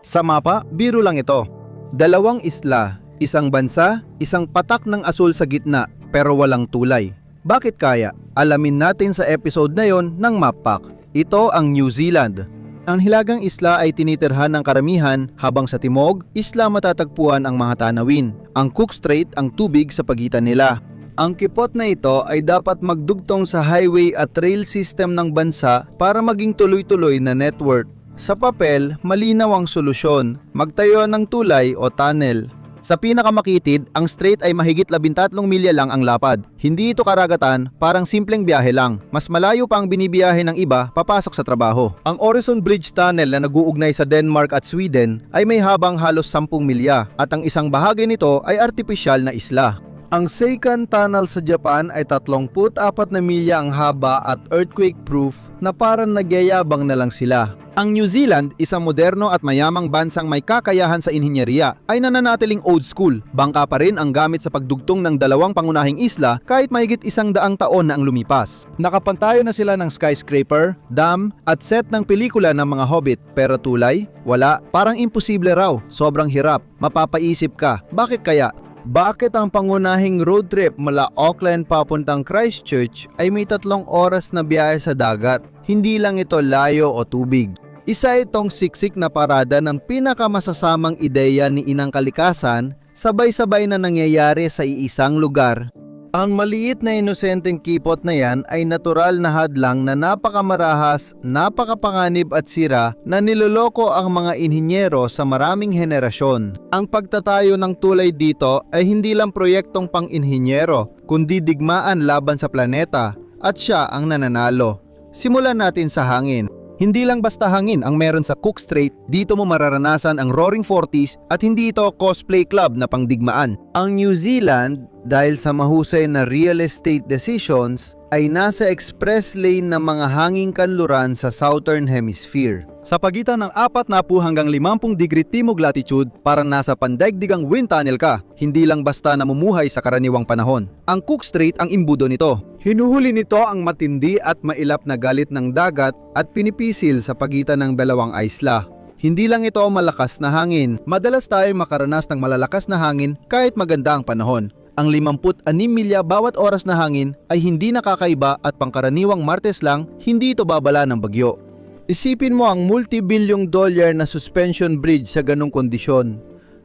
Sa mapa, biro lang ito. Dalawang isla, isang bansa, isang patak ng asul sa gitna pero walang tulay. Bakit kaya? Alamin natin sa episode na yon ng Map Pack. Ito ang New Zealand. Ang hilagang isla ay tinitirhan ng karamihan habang sa timog, isla matatagpuan ang mga tanawin. Ang Cook Strait ang tubig sa pagitan nila. Ang kipot na ito ay dapat magdugtong sa highway at rail system ng bansa para maging tuloy-tuloy na network. Sa papel, malinaw ang solusyon, magtayo ng tulay o tunnel. Sa pinakamakitid, ang strait ay mahigit 13 milya lang ang lapad. Hindi ito karagatan, parang simpleng biyahe lang. Mas malayo pa ang binibiyahe ng iba papasok sa trabaho. Ang Øresund Bridge Tunnel na nag-uugnay sa Denmark at Sweden ay may habang halos 10 milya at ang isang bahagi nito ay artipisyal na isla. Ang Seikan Tunnel sa Japan ay 34 na milya ang haba at earthquake-proof na parang nagyayabang na lang sila. Ang New Zealand, isang moderno at mayamang bansang may kakayahan sa inhinyeriya, ay nananatiling old school. Bangka pa rin ang gamit sa pagdugtong ng dalawang pangunahing isla kahit mahigit 100 taon na ang lumipas. Nakapantayo na sila ng skyscraper, dam, at set ng pelikula ng mga Hobbit. Pero tulay? Wala. Parang imposible raw. Sobrang hirap. Mapapaisip ka, bakit kaya? Bakit ang pangunahing road trip mula Auckland papuntang Christchurch ay may 3 oras na biyahe sa dagat? Hindi lang ito layo o tubig. Isa itong siksik na parada ng pinakamasasamang ideya ni Inang Kalikasan, sabay-sabay na nangyayari sa iisang lugar. Ang maliit na inosenteng kipot na yan ay natural na hadlang na napakamarahas, napakapanganib at sira na niloloko ang mga inhinyero sa maraming henerasyon. Ang pagtatayo ng tulay dito ay hindi lang proyektong pang-inhinyero, kundi digmaan laban sa planeta at siya ang nananalo. Simulan natin sa hangin. Hindi lang basta hangin ang meron sa Cook Strait, dito mo mararanasan ang Roaring Forties at hindi ito cosplay club na pangdigmaan. Ang New Zealand, dahil sa mahusay na real estate decisions, ay nasa express lane ng mga hanging kanluran sa Southern Hemisphere. Sa pagitan ng 40 hanggang 50 degree timog latitude, parang nasa pandaigdigang wind tunnel ka, hindi lang basta namumuhay sa karaniwang panahon. Ang Cook Strait ang imbudo nito. Hinuhuli nito ang matindi at mailap na galit ng dagat at pinipisil sa pagitan ng dalawang isla. Hindi lang ito malakas na hangin, madalas tayong makaranas ng malalakas na hangin kahit maganda ang panahon. Ang 56 milya bawat oras na hangin ay hindi nakakaiba at pangkaraniwang Martes lang, hindi ito babala ng bagyo. Isipin mo ang multi-bilyong dollar na suspension bridge sa ganong kondisyon.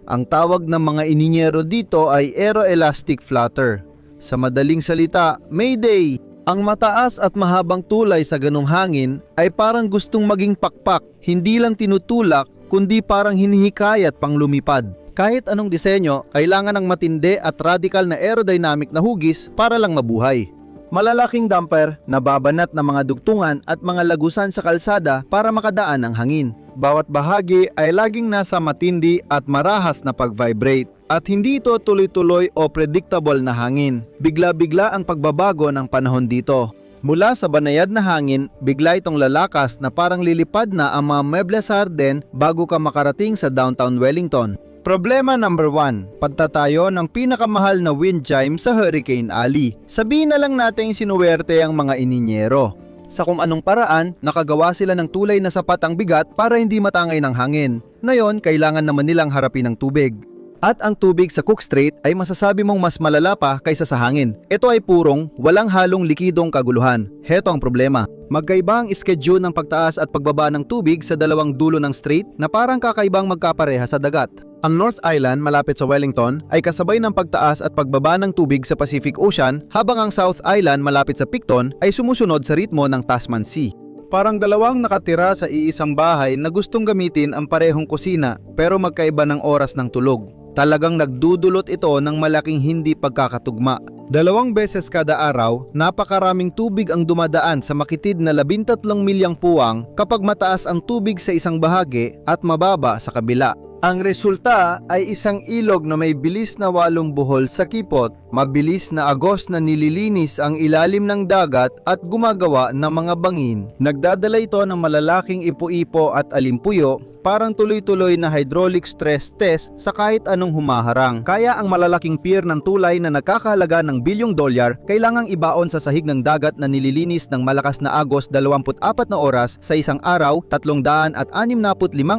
Ang tawag ng mga ininyero dito ay aeroelastic flutter. Sa madaling salita, Mayday! Ang mataas at mahabang tulay sa ganong hangin ay parang gustong maging pakpak, hindi lang tinutulak kundi parang hinihikayat pang lumipad. Kahit anong disenyo, kailangan ng matindi at radical na aerodynamic na hugis para lang mabuhay. Malalaking damper, nababanat na mga dugtungan at mga lagusan sa kalsada para makadaan ang hangin. Bawat bahagi ay laging nasa matindi at marahas na pag-vibrate. At hindi ito tuloy-tuloy o predictable na hangin. Bigla-bigla ang pagbabago ng panahon dito. Mula sa banayad na hangin, bigla itong lalakas na parang lilipad na ang mga meble sa Arden bago ka makarating sa downtown Wellington. Problema number 1, pagtatayo ng pinakamahal na wind chime sa Hurricane Alley. Sabihin na lang natin sinuwerte ang mga ininyero. Sa kung anong paraan, nakagawa sila ng tulay na sapat ang bigat para hindi matangay ng hangin. Ngayon, kailangan naman nilang harapin ang tubig. At ang tubig sa Cook Strait ay masasabi mong mas malala pa kaysa sa hangin. Ito ay purong, walang halong likidong kaguluhan. Heto ang problema. Magkaiba ang schedule ng pagtaas at pagbaba ng tubig sa dalawang dulo ng strait na parang kakaibang magkapareha sa dagat. Ang North Island malapit sa Wellington ay kasabay ng pagtaas at pagbaba ng tubig sa Pacific Ocean habang ang South Island malapit sa Picton ay sumusunod sa ritmo ng Tasman Sea. Parang dalawang nakatira sa iisang bahay na gustong gamitin ang parehong kusina pero magkaiba ng oras ng tulog. Talagang nagdudulot ito ng malaking hindi pagkakatugma. 2 beses kada araw, napakaraming tubig ang dumadaan sa makitid na 13 milyang puwang kapag mataas ang tubig sa isang bahagi at mababa sa kabila. Ang resulta ay isang ilog na may bilis na 8 buhol sa kipot, mabilis na agos na nililinis ang ilalim ng dagat at gumagawa ng mga bangin. Nagdadala ito ng malalaking ipo-ipo at alimpuyo, parang tuloy-tuloy na hydraulic stress test sa kahit anong humaharang. Kaya ang malalaking pier ng tulay na nagkakahalaga ng bilyong dolyar kailangang ibaon sa sahig ng dagat na nililinis ng malakas na agos 24 na oras sa isang araw, 365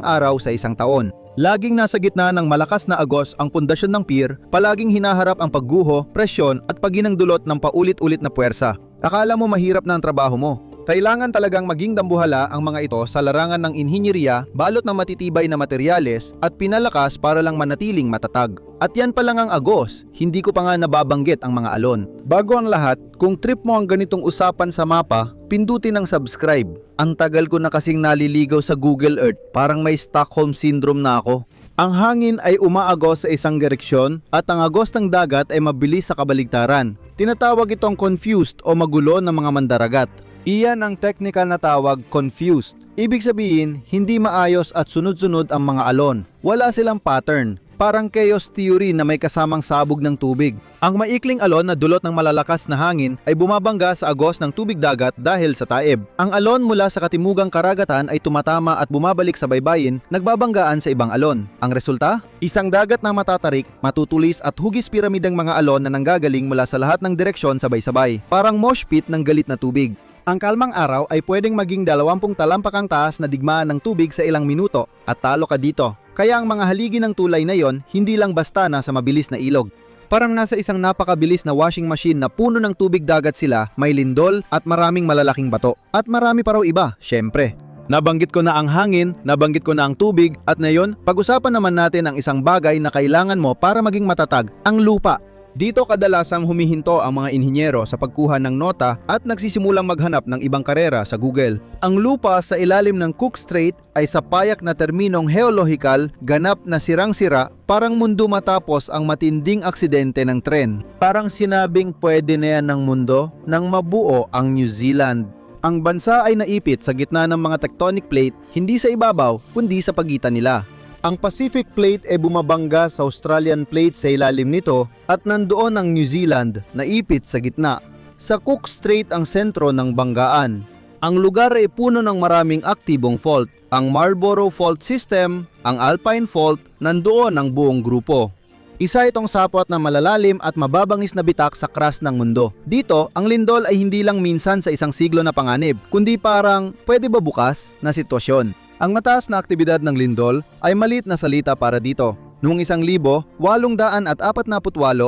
araw sa isang taon. Laging nasa gitna ng malakas na agos ang pundasyon ng pier, palaging hinaharap ang pagguho, presyon at paginangdulot ng paulit-ulit na puwersa. Akala mo mahirap na ang trabaho mo. Kailangan talagang maging dambuhala ang mga ito sa larangan ng inhinyeriya, balot ng matitibay na materyales at pinalakas para lang manatiling matatag. At yan pa lang ang agos, hindi ko pa nga nababanggit ang mga alon. Bago ang lahat, kung trip mo ang ganitong usapan sa mapa, pindutin ang subscribe. Ang tagal ko na kasing naliligaw sa Google Earth, parang may Stockholm Syndrome na ako. Ang hangin ay umaagos sa isang direksyon at ang agos ng dagat ay mabilis sa kabaligtaran. Tinatawag itong confused o magulo ng mga mandaragat. Iyan ang technical na tawag, confused. Ibig sabihin, hindi maayos at sunod-sunod ang mga alon. Wala silang pattern. Parang chaos theory na may kasamang sabog ng tubig. Ang maikling alon na dulot ng malalakas na hangin ay bumabangga sa agos ng tubig dagat dahil sa taib. Ang alon mula sa katimugang karagatan ay tumatama at bumabalik sa baybayin, nagbabanggaan sa ibang alon. Ang resulta? Isang dagat na matatarik, matutulis at hugis piramidang mga alon na nanggagaling mula sa lahat ng direksyon sabay-sabay. Parang mosh pit ng galit na tubig. Ang kalmang araw ay pwedeng maging 20 talampakang taas na digmaan ng tubig sa ilang minuto at talo ka dito. Kaya ang mga haligi ng tulay na yon hindi lang basta nasa mabilis na ilog. Parang nasa isang napakabilis na washing machine na puno ng tubig dagat sila, may lindol at maraming malalaking bato. At marami pa raw iba, syempre. Nabanggit ko na ang hangin, nabanggit ko na ang tubig at ngayon pag-usapan naman natin ang isang bagay na kailangan mo para maging matatag, ang lupa. Dito kadalasang humihinto ang mga inhinyero sa pagkuha ng nota at nagsisimulang maghanap ng ibang karera sa Google. Ang lupa sa ilalim ng Cook Strait ay sa payak na terminong geolohikal, ganap na sirang-sira, parang mundo matapos ang matinding aksidente ng tren. Parang sinabing pwede na yan ng mundo nang mabuo ang New Zealand. Ang bansa ay naipit sa gitna ng mga tectonic plate, hindi sa ibabaw kundi sa pagitan nila. Ang Pacific Plate ay bumabangga sa Australian Plate sa ilalim nito at nandoon ang New Zealand na ipit sa gitna. Sa Cook Strait ang sentro ng banggaan. Ang lugar ay puno ng maraming aktibong fault. Ang Marlborough Fault System, ang Alpine Fault, nandoon ang buong grupo. Isa itong sapot na malalalim at mababangis na bitak sa crust ng mundo. Dito, ang lindol ay hindi lang minsan sa isang siglo na panganib, kundi parang pwede ba bukas na sitwasyon. Ang mataas na aktibidad ng lindol ay maliit na salita para dito. Noong 1848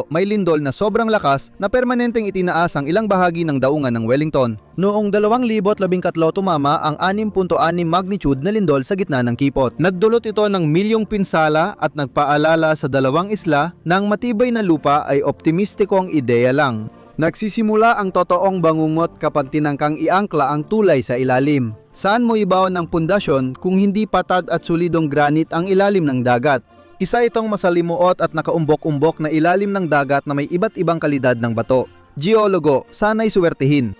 may lindol na sobrang lakas na permanenteng itinaas ang ilang bahagi ng daungan ng Wellington. Noong 2013 tumama ang 6.6 magnitude na lindol sa gitna ng kipot. Nagdulot ito ng milyong pinsala at nagpaalala sa dalawang isla na ang matibay na lupa ay optimistikong ideya lang. Nagsisimula ang totoong bangungot kapag tinangkang iangkla ang tulay sa ilalim. Saan mo ibaon ng pundasyon kung hindi patag at solidong granite ang ilalim ng dagat? Isa itong masalimuot at nakaumbok-umbok na ilalim ng dagat na may iba't ibang kalidad ng bato. Geologo, sana'y suwertihin.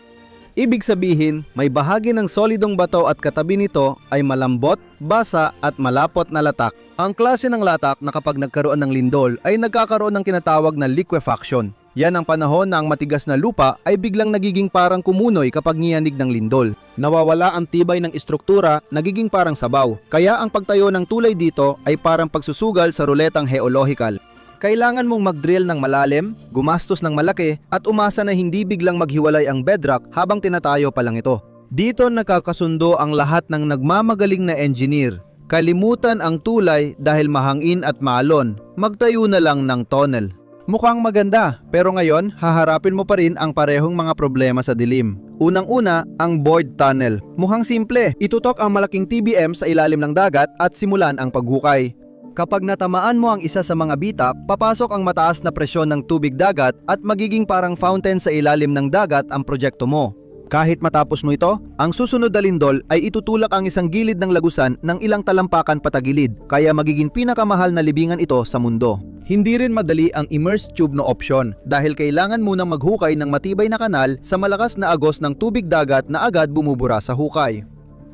Ibig sabihin, may bahagi ng solidong bato at katabi nito ay malambot, basa at malapot na latak. Ang klase ng latak na kapag nagkaroon ng lindol ay nagkakaroon ng tinatawag na liquefaction. Yan ang panahon na ang matigas na lupa ay biglang nagiging parang kumunoy kapag ngiyanig ng lindol. Nawawala ang tibay ng istruktura, nagiging parang sabaw. Kaya ang pagtayo ng tulay dito ay parang pagsusugal sa ruletang geolohikal. Kailangan mong mag-drill ng malalim, gumastos ng malaki, at umasa na hindi biglang maghiwalay ang bedrock habang tinatayo pa lang ito. Dito nakakasundo ang lahat ng nagmamagaling na engineer. Kalimutan ang tulay dahil mahangin at maalon. Magtayo na lang ng tunnel. Mukhang maganda, pero ngayon haharapin mo pa rin ang parehong mga problema sa dilim. Unang-una, ang bored tunnel. Mukhang simple, itutok ang malaking TBM sa ilalim ng dagat at simulan ang paghukay. Kapag natamaan mo ang isa sa mga bitak, papasok ang mataas na presyon ng tubig dagat at magiging parang fountain sa ilalim ng dagat ang proyekto mo. Kahit matapos mo ito, ang susunod na lindol ay itutulak ang isang gilid ng lagusan ng ilang talampakan patagilid, kaya magiging pinakamahal na libingan ito sa mundo. Hindi rin madali ang immersed tube na opsyon dahil kailangan munang maghukay ng matibay na kanal sa malakas na agos ng tubig dagat na agad bumubura sa hukay.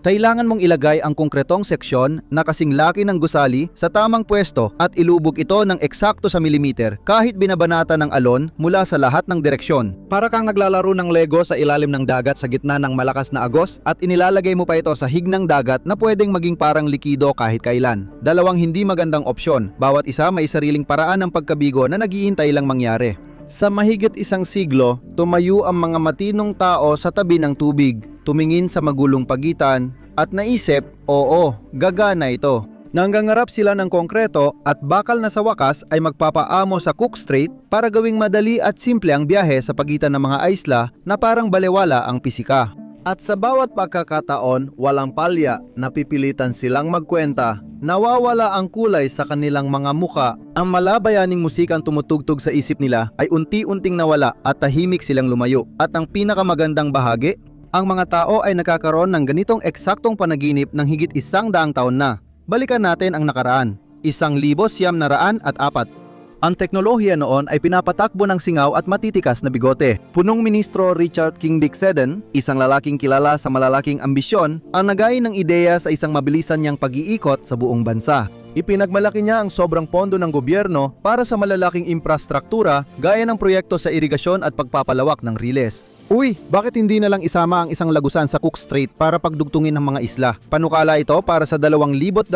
Kailangan mong ilagay ang konkretong seksyon na kasing laki ng gusali sa tamang pwesto at ilubog ito ng eksakto sa milimeter kahit binabanata ng alon mula sa lahat ng direksyon. Para kang naglalaro ng Lego sa ilalim ng dagat sa gitna ng malakas na agos at inilalagay mo pa ito sa hignang dagat na pwedeng maging parang likido kahit kailan. Dalawang hindi magandang opsyon, bawat isa may sariling paraan ng pagkabigo na naghihintay lang mangyari. Sa mahigit isang siglo, tumayo ang mga matinong tao sa tabi ng tubig, tumingin sa magulong pagitan, at naisip, oo, gagana ito. Nanggangarap sila ng konkreto at bakal na sa wakas ay magpapaamo sa Cook Strait para gawing madali at simple ang biyahe sa pagitan ng mga isla na parang balewala ang pisika. At sa bawat pagkakataon, walang palya, napipilitan silang magkwenta. Nawawala ang kulay sa kanilang mga muka. Ang malabayaning musikang tumutugtog sa isip nila ay unti-unting nawala at tahimik silang lumayo. At ang pinakamagandang bahagi, ang mga tao ay nakakaroon ng ganitong eksaktong panaginip ng higit 100 taon na. Balikan natin ang nakaraan, 1904. Ang teknolohiya noon ay pinapatakbo ng singaw at matitikas na bigote. Punong ministro Richard King Dick-Seddon, isang lalaking kilala sa malalaking ambisyon, ang nagay ng ideya sa isang mabilisan niyang pag-iikot sa buong bansa. Ipinagmalaki niya ang sobrang pondo ng gobyerno para sa malalaking infrastruktura gaya ng proyekto sa irigasyon at pagpapalawak ng riles. Uy, bakit hindi na lang isama ang isang lagusan sa Cook Strait para pagdugtungin ng mga isla? Panukala ito para sa 2025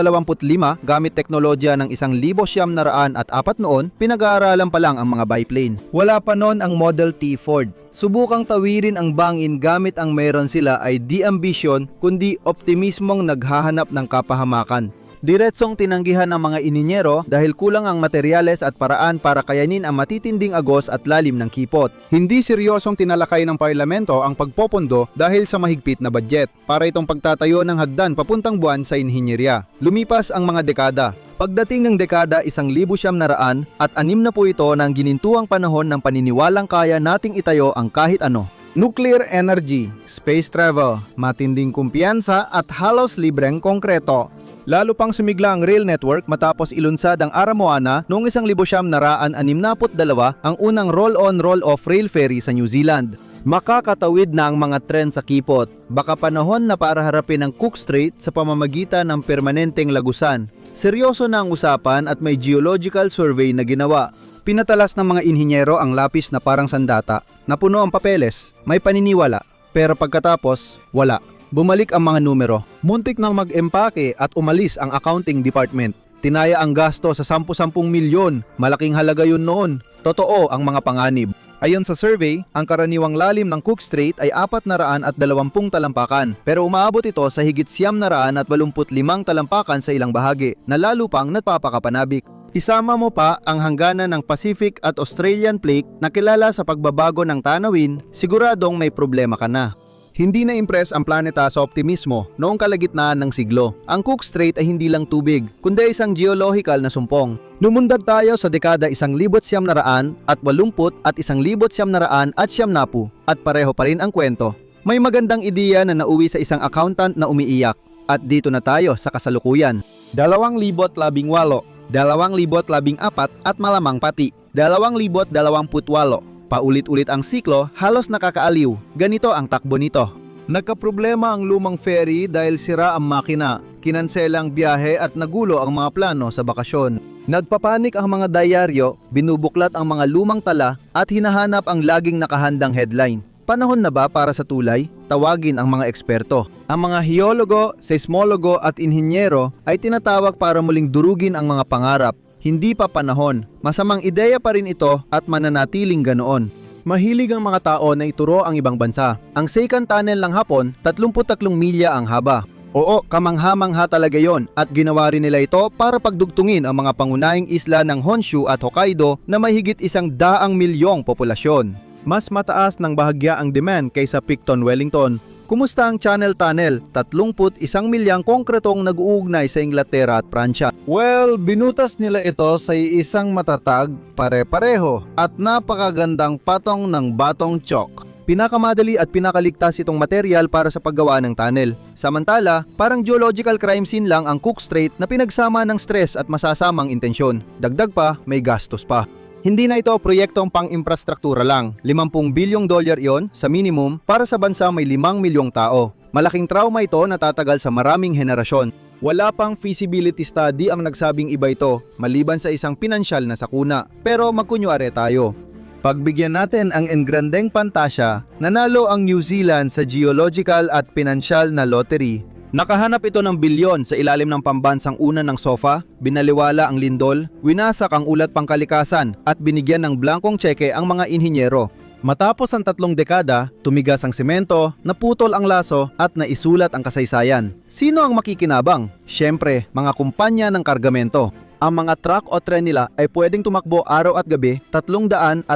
gamit teknolohiya ng 1904 noon, pinag-aaralan pa lang ang mga biplane. Wala pa noon ang Model T Ford. Subukang tawirin ang bangin gamit ang meron sila ay di ambisyon kundi optimismong naghahanap ng kapahamakan. Diretsong tinanggihan ng mga ininyero dahil kulang ang materyales at paraan para kayanin ang matitinding agos at lalim ng kipot. Hindi seryosong tinalakay ng parlamento ang pagpopondo dahil sa mahigpit na budget para itong pagtatayo ng hagdan papuntang buwan sa inhinyerya. Lumipas ang mga dekada. Pagdating ng dekada 1900 at 60 ito ng ginintuang panahon ng paniniwalang kaya nating itayo ang kahit ano. Nuclear energy, space travel, matinding kumpiyansa at halos libreng konkreto. Lalo pang sumigla ang rail network matapos ilunsad ang Aramoana noong 1962 ang unang roll-on roll-off rail ferry sa New Zealand. Makakatawid na ang mga tren sa kipot. Baka panahon na para harapin ang Cook Strait sa pamamagitan ng permanenteng lagusan. Seryoso na ang usapan at may geological survey na ginawa. Pinatalas ng mga inhinyero ang lapis na parang sandata. Napuno ang papeles, may paniniwala, pero pagkatapos, wala. Bumalik ang mga numero. Muntik nang mag-empake at umalis ang accounting department. Tinaya ang gasto sa 10-10 milyon. Malaking halaga yun noon. Totoo ang mga panganib. Ayon sa survey, ang karaniwang lalim ng Cook Strait ay 420 talampakan. Pero umaabot ito sa higit 985 talampakan sa ilang bahagi na lalo pang nagpapakapanabik. Isama mo pa ang hangganan ng Pacific at Australian Plate na kilala sa pagbabago ng tanawin, siguradong may problema ka na. Hindi na-impress ang planeta sa optimismo noong kalagitnaan ng siglo. Ang Cook Strait ay hindi lang tubig, kundi isang geological na sumpong. Lumundag tayo sa dekada 1980 at 1990 at pareho pa rin ang kwento. May magandang ideya na nauwi sa isang accountant na umiiyak. At dito na tayo sa kasalukuyan. 2018, 2014 at malamang pati 2028. Paulit-ulit ang siklo, halos nakakaaliw. Ganito ang takbo nito. Nagkaproblema ang lumang ferry dahil sira ang makina, kinansela ang biyahe at nagulo ang mga plano sa bakasyon. Nagpapanik ang mga dayaryo, binubuklat ang mga lumang tala at hinahanap ang laging nakahandang headline. Panahon na ba para sa tulay? Tawagin ang mga eksperto. Ang mga hiyologo, seismologo at inhinyero ay tinatawag para muling durugin ang mga pangarap. Hindi pa panahon. Masamang ideya pa rin ito at mananatiling ganoon. Mahilig ang mga tao na ituro ang ibang bansa. Ang Seikan Tunnel ng Hapon, 33 milya ang haba. Oo, kamangha-mangha talaga yon at ginawa rin nila ito para pagdugtungin ang mga pangunahing isla ng Honshu at Hokkaido na may higit 100 milyong populasyon. Mas mataas ng bahagya ang demand kaysa Picton Wellington. Kumusta ang Channel Tunnel? 31 milyang konkretong nag-uugnay sa Inglaterra at Pransya. Well, binutas nila ito sa isang matatag, pare-pareho at napakagandang patong ng batong chalk. Pinakamadali at pinakaligtas itong material para sa paggawa ng tunnel. Samantala, parang geological crime scene lang ang Cook Strait na pinagsama ng stress at masasamang intensyon. Dagdag pa, may gastos pa. Hindi na ito proyektong pang-infrastruktura lang. $50 bilyong yon sa minimum para sa bansa may 5 milyong tao. Malaking trauma ito na tatagal sa maraming henerasyon. Wala pang feasibility study ang nagsabing iba ito, maliban sa isang pinansyal na sakuna. Pero magkunyari tayo. Pagbigyan natin ang engrandeng pantasya, nanalo ang New Zealand sa geological at pinansyal na lottery. Nakahanap ito ng bilyon sa ilalim ng pambansang una ng sofa, binaliwala ang lindol, winasak ang ulat pangkalikasan at binigyan ng blankong tseke ang mga inhinyero. Matapos ang 3 dekada, tumigas ang semento, naputol ang laso at naisulat ang kasaysayan. Sino ang makikinabang? Siyempre, mga kumpanya ng kargamento. Ang mga truck o tren nila ay pwedeng tumakbo araw at gabi 365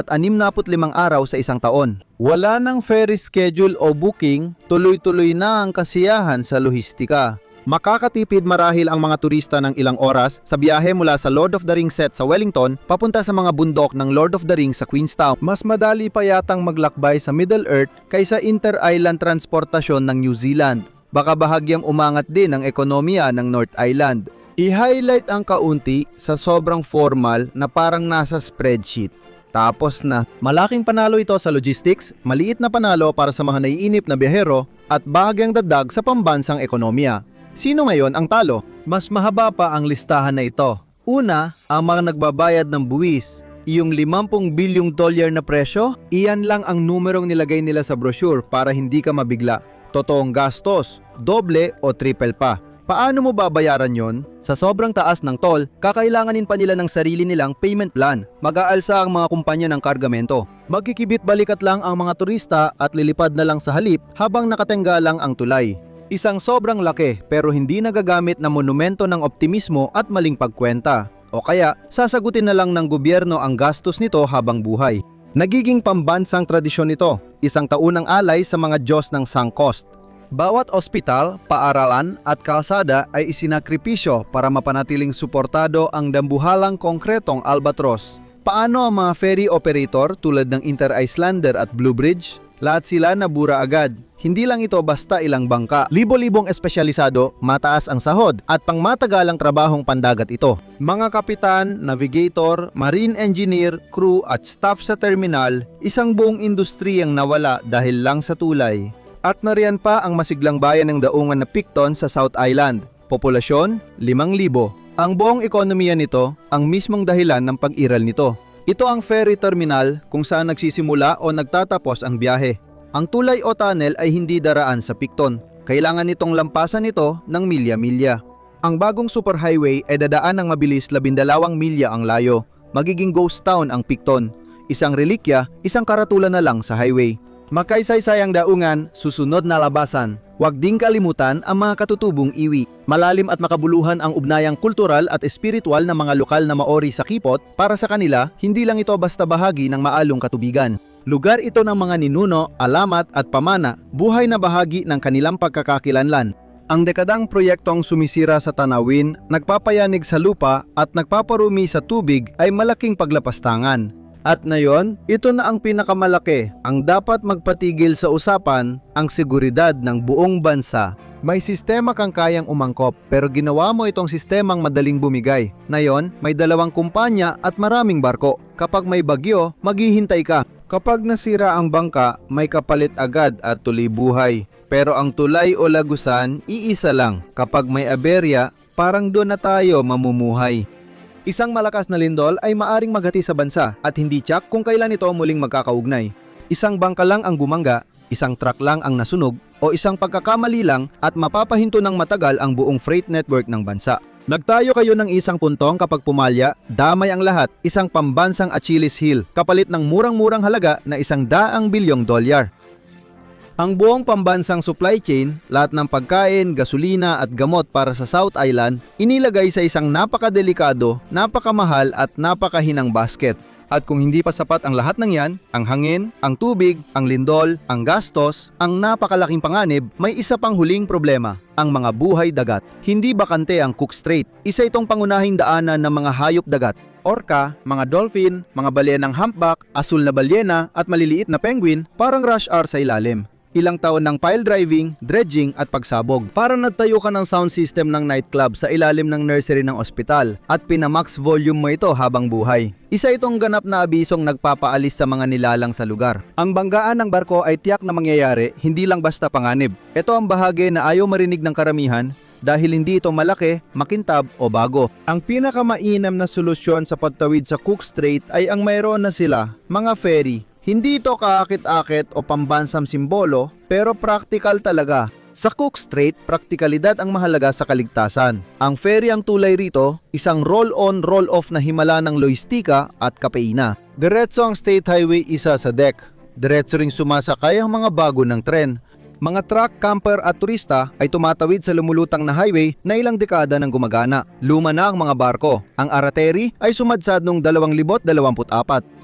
araw sa isang taon. Wala nang ferry schedule o booking, tuloy-tuloy na ang kasiyahan sa lohistika. Makakatipid marahil ang mga turista ng ilang oras sa biyahe mula sa Lord of the Rings set sa Wellington papunta sa mga bundok ng Lord of the Rings sa Queenstown. Mas madali pa yatang maglakbay sa Middle Earth kaysa inter-island transportasyon ng New Zealand. Baka bahagyang umangat din ang ekonomiya ng North Island. I-highlight ang kaunti sa sobrang formal na parang nasa spreadsheet. Tapos na, malaking panalo ito sa logistics, maliit na panalo para sa mga naiinip na biyahero at bahagyang dadag sa pambansang ekonomiya. Sino ngayon ang talo? Mas mahaba pa ang listahan na ito. Una, ang mga nagbabayad ng buwis. Iyong $50 bilyong na presyo, iyan lang ang numerong nilagay nila sa brochure para hindi ka mabigla. Totoong gastos, doble o triple pa. Paano mo babayaran yon? Sa sobrang taas ng toll, kakailanganin pa nila ng sarili nilang payment plan. Mag-aalsa ang mga kumpanya ng kargamento. Magkikibit balikat lang ang mga turista at lilipad na lang sa halip habang nakatengga lang ang tulay. Isang sobrang laki pero hindi nagagamit na monumento ng optimismo at maling pagkwenta. O kaya, sasagutin na lang ng gobyerno ang gastos nito habang buhay. Nagiging pambansang tradisyon ito, isang taunang alay sa mga Diyos ng sunk cost. Bawat ospital, paaralan at kalsada ay isinakripisyo para mapanatiling suportado ang dambuhalang konkretong albatros. Paano ang mga ferry operator tulad ng Inter-Islander at Blue Bridge? Lahat sila nabura agad. Hindi lang ito basta ilang bangka. Libo-libong espesyalisado, mataas ang sahod at pangmatagalang trabahong pandagat ito. Mga kapitan, navigator, marine engineer, crew at staff sa terminal, isang buong industriyang nawala dahil lang sa tulay. At nariyan pa ang masiglang bayan ng daungan na Picton sa South Island. Populasyon, 5,000. Ang buong ekonomiya nito ang mismong dahilan ng pag-iral nito. Ito ang ferry terminal kung saan nagsisimula o nagtatapos ang biyahe. Ang tulay o tunnel ay hindi daraan sa Picton. Kailangan nitong lampasan ito ng milya-milya. Ang bagong superhighway ay dadaan ng mabilis 12 milya ang layo. Magiging ghost town ang Picton. Isang relikya, isang karatulan na lang sa highway. Makaysay-say ang daungan, susunod na labasan. Huwag ding kalimutan ang mga katutubong iwi. Malalim at makabuluhan ang ugnayang kultural at espiritual ng mga lokal na Maori sa Kipot. Para sa kanila, hindi lang ito basta bahagi ng maalong katubigan. Lugar ito ng mga ninuno, alamat at pamana, buhay na bahagi ng kanilang pagkakakilanlan. Ang dekadang proyektong sumisira sa tanawin, nagpapayanig sa lupa at nagpaparumi sa tubig ay malaking paglapastangan. At ngayon, ito na ang pinakamalaki, ang dapat magpatigil sa usapan, ang seguridad ng buong bansa. May sistema kang kayang umangkop pero ginawa mo itong sistemang madaling bumigay. Ngayon, may 2 kumpanya at maraming barko. Kapag may bagyo, maghihintay ka. Kapag nasira ang bangka, may kapalit agad at tuloy buhay. Pero ang tulay o lagusan, iisa lang. Kapag may aberya, parang doon na tayo mamumuhay. Isang malakas na lindol ay maaring maghati sa bansa at hindi tiyak kung kailan ito muling magkakaugnay. Isang bangka lang ang bumangga, isang truck lang ang nasunog, o isang pagkakamali lang at mapapahinto ng matagal ang buong freight network ng bansa. Nagtayo kayo ng isang puntong kapag pumalya, damay ang lahat, isang pambansang Achilles heel, kapalit ng murang-murang halaga na $100 bilyong. Ang buong pambansang supply chain, lahat ng pagkain, gasolina at gamot para sa South Island, inilagay sa isang napakadelikado, napakamahal at napakahinang basket. At kung hindi pa sapat ang lahat ng yan, ang hangin, ang tubig, ang lindol, ang gastos, ang napakalaking panganib, may isa pang huling problema, ang mga buhay dagat. Hindi bakante ang Cook Strait. Isa itong pangunahing daanan ng mga hayop dagat. Orca, mga dolphin, mga balyenang humpback, asul na balyena at maliliit na penguin parang rush hour sa ilalim. ilang taon ng pile driving, dredging at pagsabog. Para nagtayo ka ng sound system ng nightclub sa ilalim ng nursery ng ospital at pinamax volume mo ito habang buhay. Isa itong ganap na abisong nagpapaalis sa mga nilalang sa lugar. Ang banggaan ng barko ay tiyak na mangyayari, hindi lang basta panganib. Ito ang bahagi na ayaw marinig ng karamihan dahil hindi ito malaki, makintab o bago. Ang pinakamainam na solusyon sa pagtawid sa Cook Strait ay ang mayroon na sila, mga ferry. Hindi ito kaakit-akit o pambansang simbolo, pero practical talaga. Sa Cook Strait, praktikalidad ang mahalaga sa kaligtasan. Ang ferry ang tulay rito, isang roll-on, roll-off na himala ng loistika at kapeina. Diretso ang State Highway isa sa deck. Diretso ring sumasakay ang mga bago ng tren. Mga truck, camper at turista ay tumatawid sa lumulutang na highway na ilang dekada nang gumagana. Luma na ang mga barko. Ang Arateri ay sumadsad noong 2024.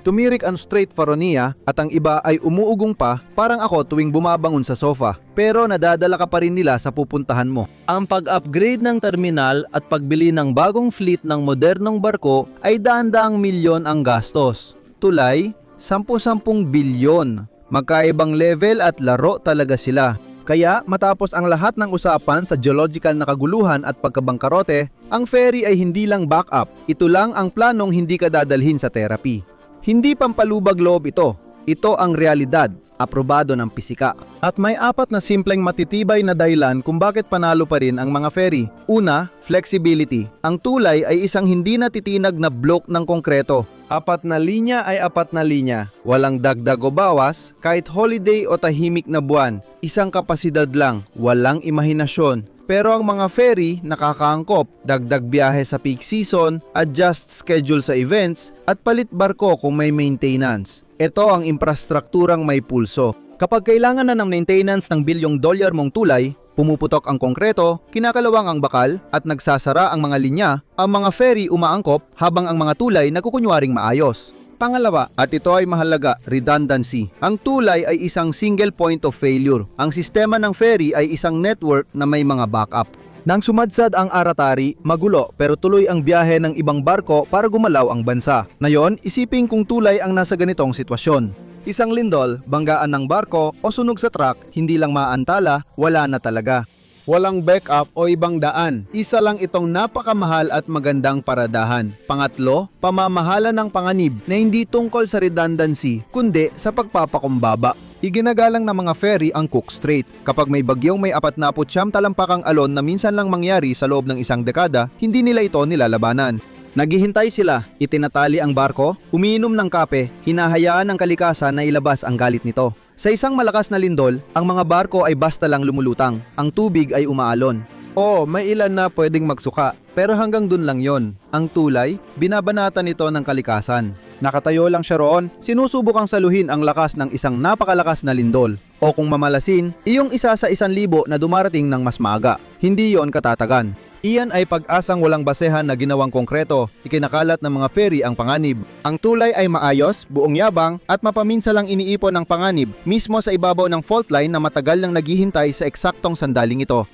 Tumirik ang Strait Faronia at ang iba ay umuugong pa, parang ako tuwing bumabangon sa sofa. Pero nadadala ka pa rin nila sa pupuntahan mo. Ang pag-upgrade ng terminal at pagbili ng bagong fleet ng modernong barko ay daan-daang milyon ang gastos. Tulay, 10-10 bilyon. Magkaibang level at laro talaga sila. Kaya matapos ang lahat ng usapan sa geological na kaguluhan at pagkabangkarote, ang ferry ay hindi lang backup. Ito lang ang planong hindi ka dadalhin sa therapy. Hindi pampalubag loob ito. Ito ang realidad, aprobado ng pisika. At may 4 na simpleng matitibay na dahilan kung bakit panalo pa rin ang mga ferry. Una, flexibility. Ang tulay ay isang hindi natitinag na block ng konkreto. 4 na linya ay 4 na linya. Walang dagdag o bawas, kahit holiday o tahimik na buwan. Isang kapasidad lang, walang imahinasyon. Pero ang mga ferry nakakaangkop, dagdag biyahe sa peak season, adjust schedule sa events, at palit barko kung may maintenance. Ito ang infrastrukturang may pulso. Kapag kailangan na ng maintenance ng bilyong dolyar mong tulay, pumuputok ang konkreto, kinakalawang ang bakal, at nagsasara ang mga linya, ang mga ferry umaangkop habang ang mga tulay nagkukunwaring maayos. Pangalawa, at ito ay mahalaga, redundancy. Ang tulay ay isang single point of failure. Ang sistema ng ferry ay isang network na may mga backup. Nang sumadsad ang Aratari, magulo pero tuloy ang biyahe ng ibang barko para gumalaw ang bansa. Ngayon, isipin kung tulay ang nasa ganitong sitwasyon. Isang lindol, banggaan ng barko o sunog sa truck, hindi lang maantala, wala na talaga. Walang backup o ibang daan. Isa lang itong napakamahal at magandang paradahan. Pangatlo, pamamahala ng panganib na hindi tungkol sa redundancy, kundi sa pagpapakumbaba. Iginagalang ng mga ferry ang Cook Strait. Kapag may bagyong may 49 talampakang alon na minsan lang mangyari sa loob ng isang dekada, hindi nila ito nilalabanan. Naghihintay sila, itinatali ang barko, umiinom ng kape, hinahayaan ng kalikasan na ilabas ang galit nito. Sa isang malakas na lindol, ang mga barko ay basta lang lumulutang. Ang tubig ay umaalon. Oo, may ilan na pwedeng magsuka, pero hanggang dun lang yon. Ang tulay, binabanatan nito ng kalikasan. Nakatayo lang siya roon, sinusubukang saluhin ang lakas ng isang napakalakas na lindol. O kung mamalasin, iyong isa sa 1,000 na dumarating ng mas maaga. Hindi yon katatagan. Iyan ay pag-asang walang basehan na ginawang konkreto, ikinakalat ng mga ferry ang panganib. Ang tulay ay maayos, buong yabang, at mapaminsa lang iniipon ng panganib mismo sa ibabaw ng fault line na matagal nang naghihintay sa eksaktong sandaling ito.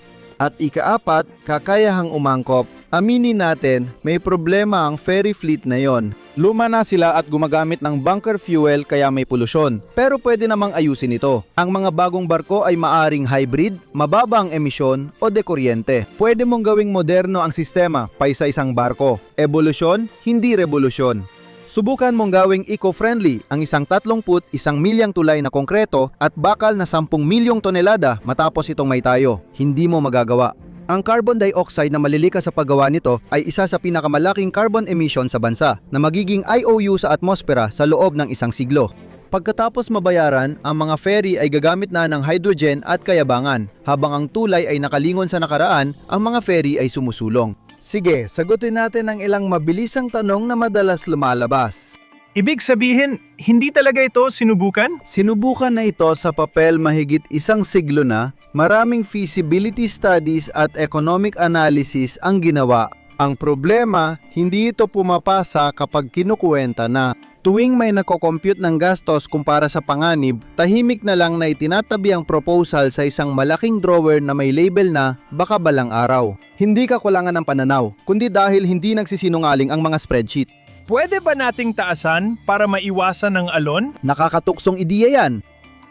At ika-4, kakayahang umangkop. Aminin natin, may problema ang ferry fleet na yon. Luma na sila at gumagamit ng bunker fuel kaya may polusyon. Pero pwede namang ayusin ito. Ang mga bagong barko ay maaring hybrid, mababa ang emisyon o dekuryente. Pwede mong gawing moderno ang sistema paysa isang barko. Evolusyon, hindi revolusyon. Subukan mong gawing eco-friendly ang isang 31 milyang tulay na konkreto at bakal na 10 milyong tonelada matapos itong may tayo. Hindi mo magagawa. Ang carbon dioxide na malilikas sa paggawa nito ay isa sa pinakamalaking carbon emission sa bansa na magiging IOU sa atmosfera sa loob ng isang siglo. Pagkatapos mabayaran, ang mga ferry ay gagamit na ng hydrogen at kayabangan. Habang ang tulay ay nakalingon sa nakaraan, ang mga ferry ay sumusulong. Sige, sagutin natin ang ilang mabilisang tanong na madalas lumalabas. Ibig sabihin, hindi talaga ito sinubukan? Sinubukan na ito sa papel mahigit 1 siglo na, maraming feasibility studies at economic analysis ang ginawa. Ang problema, hindi ito pumapasa kapag kinukuwenta na. Tuwing may nako-compute ng gastos kumpara sa panganib, tahimik na lang na itinatabi ang proposal sa isang malaking drawer na may label na baka balang araw. Hindi kakulangan ng pananaw, kundi dahil hindi nagsisinungaling ang mga spreadsheet. Pwede ba nating taasan para maiwasan ng alon? Nakakatuksong ideya yan.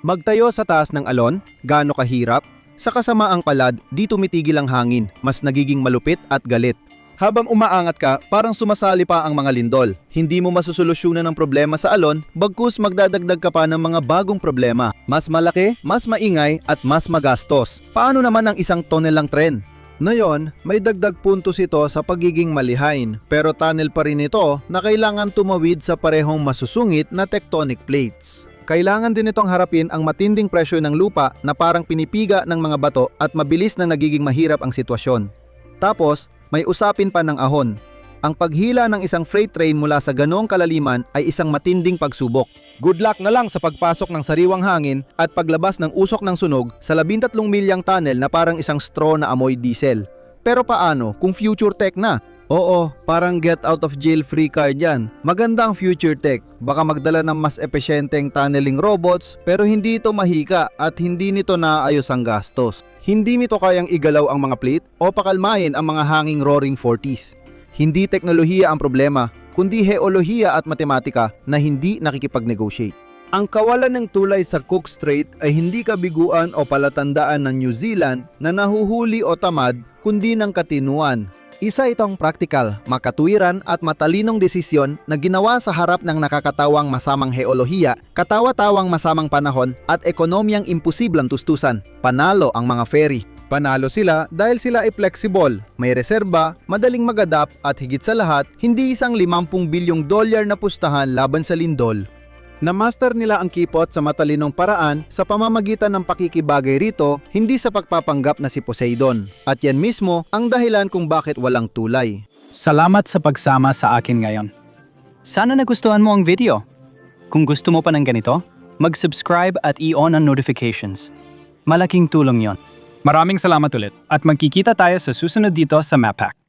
Magtayo sa taas ng alon, gaano kahirap? Sa kasamaang palad, di tumitigil ang hangin, mas nagiging malupit at galit. Habang umaangat ka, parang sumasali pa ang mga lindol. Hindi mo masusolusyonan ng problema sa alon, bagkus magdadagdag ka pa ng mga bagong problema. Mas malaki, mas maingay, at mas magastos. Paano naman ang isang tonelang tren? Ngayon, may dagdag puntos ito sa pagiging malihain, pero tunnel pa rin ito na kailangan tumawid sa parehong masusungit na tectonic plates. Kailangan din itong harapin ang matinding presyo ng lupa na parang pinipiga ng mga bato at mabilis na nagiging mahirap ang sitwasyon. Tapos, may usapin pa ng ahon. Ang paghila ng isang freight train mula sa ganoong kalaliman ay isang matinding pagsubok. Good luck na lang sa pagpasok ng sariwang hangin at paglabas ng usok ng sunog sa 13 milyang tunnel na parang isang straw na amoy diesel. Pero paano kung future tech na? Oo, parang get out of jail free card yan. Maganda ang future tech. Baka magdala ng mas epesyenteng tunneling robots pero hindi ito mahika at hindi nito naayos ang gastos. Hindi nito kayang igalaw ang mga plate o pakalmahin ang mga hanging roaring 40s. Hindi teknolohiya ang problema, kundi heolohiya at matematika na hindi nakikipag-negotiate. Ang kawalan ng tulay sa Cook Strait ay hindi kabiguan o palatandaan ng New Zealand na nahuhuli o tamad, kundi ng katinuan. Isa itong praktikal, makatuwiran at matalinong desisyon na ginawa sa harap ng nakakatawang masamang heolohiya, katawa-tawang masamang panahon at ekonomiyang imposiblang tustusan. Panalo ang mga ferry. Panalo sila dahil sila ay flexible, may reserba, madaling mag-adapt at higit sa lahat, hindi isang $50 bilyong na pustahan laban sa lindol. Na-master nila ang kipot sa matalinong paraan sa pamamagitan ng pakikibagay rito, hindi sa pagpapanggap na si Poseidon. At yan mismo ang dahilan kung bakit walang tulay. Salamat sa pagsama sa akin ngayon. Sana nagustuhan mo ang video. Kung gusto mo pa ng ganito, mag-subscribe at i-on ang notifications. Malaking tulong yon. Maraming salamat ulit at magkikita tayo sa susunod dito sa MapHack.